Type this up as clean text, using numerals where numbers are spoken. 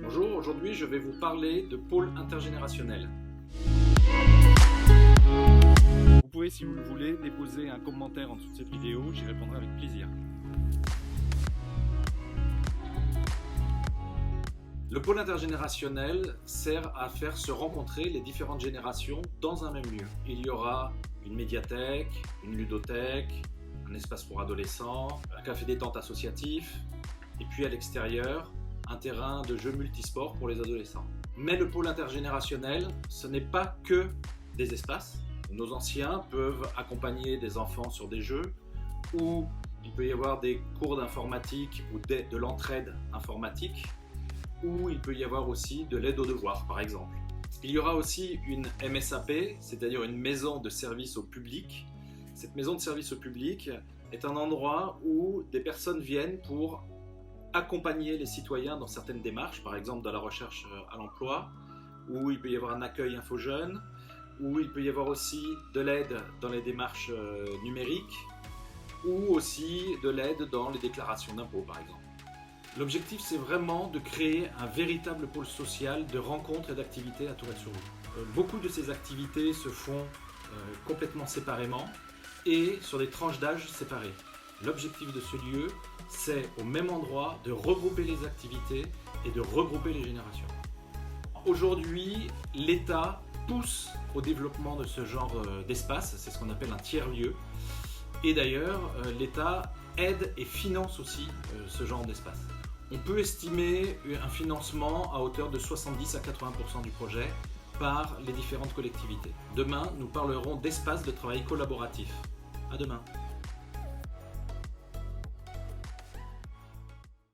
Bonjour, aujourd'hui je vais vous parler de pôle intergénérationnel. Vous pouvez, si vous le voulez, déposer un commentaire en dessous de cette vidéo, j'y répondrai avec plaisir. Le pôle intergénérationnel sert à faire se rencontrer les différentes générations dans un même lieu. Il y aura une médiathèque, une ludothèque, un espace pour adolescents, un café détente associatif, et puis à l'extérieur, un terrain de jeux multisports pour les adolescents. Mais le pôle intergénérationnel, ce n'est pas que des espaces. Nos anciens peuvent accompagner des enfants sur des jeux, ou il peut y avoir des cours d'informatique ou de l'entraide informatique, ou il peut y avoir aussi de l'aide aux devoirs, par exemple. Il y aura aussi une MSAP, c'est-à-dire une maison de service au public. Cette maison de service au public est un endroit où des personnes viennent pour accompagner les citoyens dans certaines démarches, par exemple dans la recherche à l'emploi, où il peut y avoir un accueil info-jeune, où il peut y avoir aussi de l'aide dans les démarches numériques, ou aussi de l'aide dans les déclarations d'impôts, par exemple. L'objectif, c'est vraiment de créer un véritable pôle social de rencontres et d'activités à Tourelle-sur-Loup. Beaucoup de ces activités se font complètement séparément et sur des tranches d'âge séparées. L'objectif de ce lieu, c'est au même endroit de regrouper les activités et de regrouper les générations. Aujourd'hui, l'État pousse au développement de ce genre d'espace, c'est ce qu'on appelle un tiers-lieu. Et d'ailleurs, l'État aide et finance aussi ce genre d'espace. On peut estimer un financement à hauteur de 70 à 80% du projet par les différentes collectivités. Demain, nous parlerons d'espaces de travail collaboratif. À demain.